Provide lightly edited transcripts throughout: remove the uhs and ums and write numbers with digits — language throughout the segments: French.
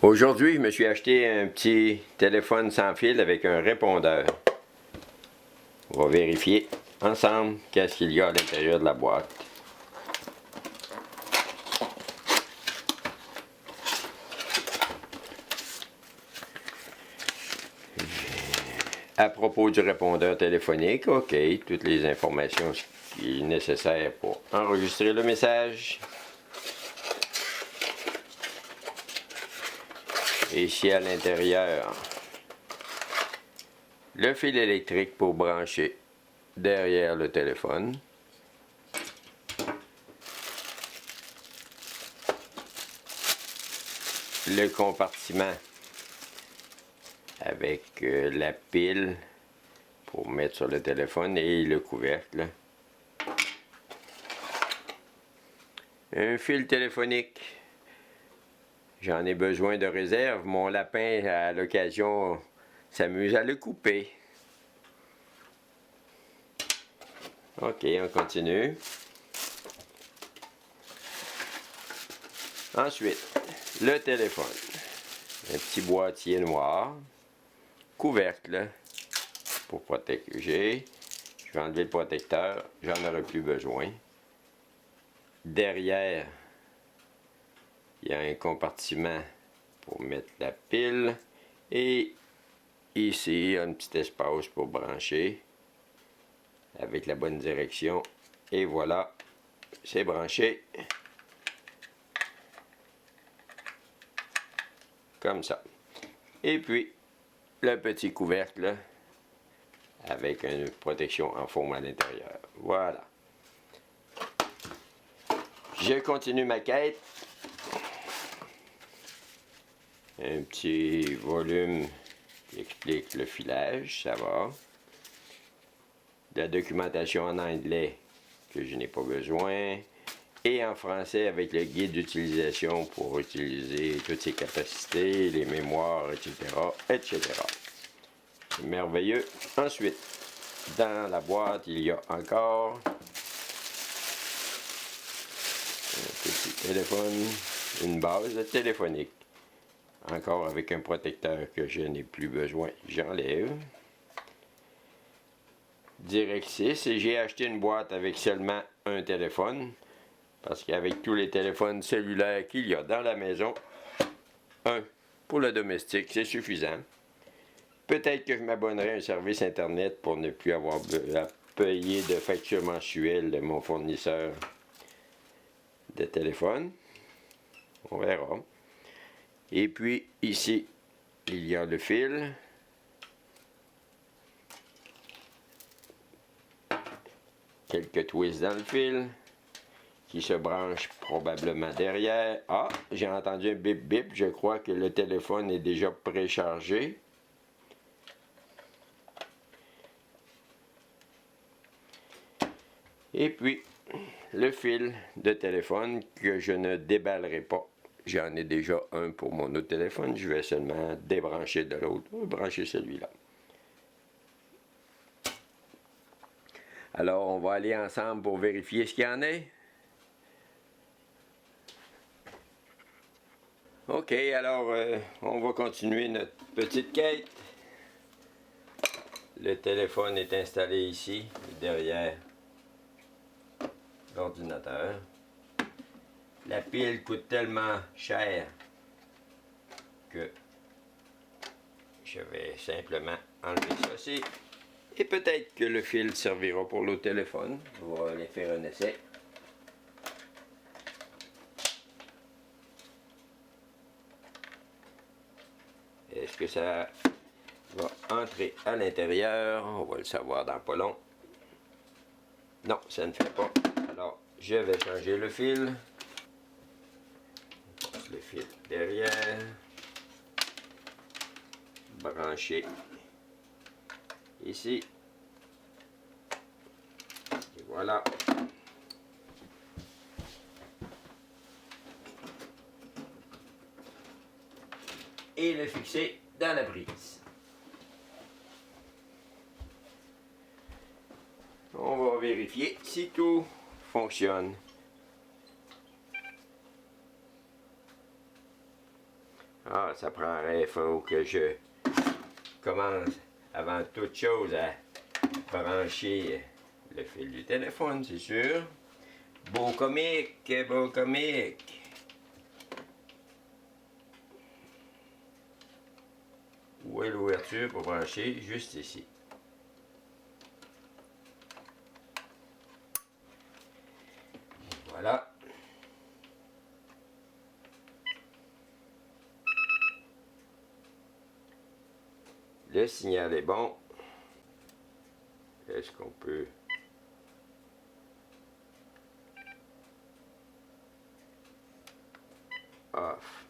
Aujourd'hui, je me suis acheté un petit téléphone sans fil avec un répondeur. On va vérifier ensemble qu'est-ce qu'il y a à l'intérieur de la boîte. À propos du répondeur téléphonique, OK, toutes les informations qui sont nécessaires pour enregistrer le message. Et ici à l'intérieur, le fil électrique pour brancher derrière le téléphone. Le compartiment avec la pile pour mettre sur le téléphone et le couvercle. Un fil téléphonique. J'en ai besoin de réserve. Mon lapin, à l'occasion, s'amuse à le couper. OK, on continue. Ensuite, le téléphone. Un petit boîtier noir. Couvercle pour protéger. Je vais enlever le protecteur. J'en aurai plus besoin. Derrière, il y a un compartiment pour mettre la pile. Et ici, un petit espace pour brancher avec la bonne direction. Et voilà, c'est branché. Comme ça. Et puis, le petit couvercle avec une protection en forme à l'intérieur. Voilà. Je continue ma quête. Un petit volume qui explique le filage, ça va. De la documentation en anglais que je n'ai pas besoin. Et en français avec le guide d'utilisation pour utiliser toutes ses capacités, les mémoires, etc., etc. C'est merveilleux. Ensuite, dans la boîte, il y a encore un petit téléphone, une base téléphonique. Encore avec un protecteur que je n'ai plus besoin, j'enlève. Directrice, et j'ai acheté une boîte avec seulement un téléphone. Parce qu'avec tous les téléphones cellulaires qu'il y a dans la maison, un pour le domestique, c'est suffisant. Peut-être que je m'abonnerai à un service Internet pour ne plus avoir à payer de facture mensuelle de mon fournisseur de téléphone. On verra. Et puis, ici, il y a le fil. Quelques twists dans le fil qui se branche probablement derrière. Ah, j'ai entendu un bip bip. Je crois que le téléphone est déjà préchargé. Et puis, le fil de téléphone que je ne déballerai pas. J'en ai déjà un pour mon autre téléphone. Je vais seulement débrancher de l'autre. Brancher celui-là. Alors, on va aller ensemble pour vérifier ce qu'il y en a. OK, alors, on va continuer notre petite quête. Le téléphone est installé ici, derrière l'ordinateur. La pile coûte tellement cher que je vais simplement enlever ceci. Et peut-être que le fil servira pour le téléphone. On va aller faire un essai. Est-ce que ça va entrer à l'intérieur? On va le savoir dans pas long. Non, ça ne fait pas. Alors, je vais changer le fil. On passe le fil derrière. Brancher ici. Et voilà. Et le fixer dans la prise. On va vérifier si tout fonctionne. Ah, ça prendrait, il faut que je commence avant toute chose à brancher le fil du téléphone, c'est sûr. Beau comique, beau comique. Où est l'ouverture pour brancher? Juste ici. Voilà. Le signal est bon. Est-ce qu'on peut... Off.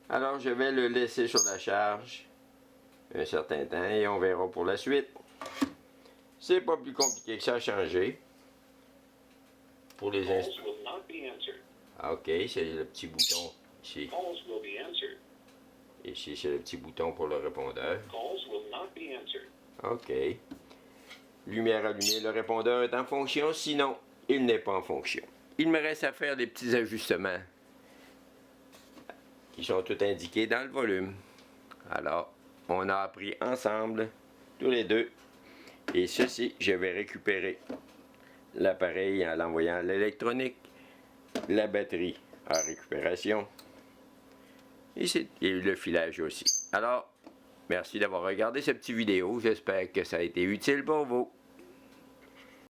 Alors, je vais le laisser sur la charge un certain temps et on verra pour la suite. C'est pas plus compliqué que ça à changer. Pour les instructions. Ah, ok, c'est le petit bouton ici. Ici, c'est le petit bouton pour le répondeur. Ok. Lumière allumée, le répondeur est en fonction, sinon, il n'est pas en fonction. Il me reste à faire des petits ajustements qui sont tout indiqués dans le volume. Alors, on a appris ensemble, tous les deux, et ceci, je vais récupérer l'appareil en l'envoyant à l'électronique, la batterie en récupération, et le filage aussi. Alors, merci d'avoir regardé cette petite vidéo, j'espère que ça a été utile pour vous.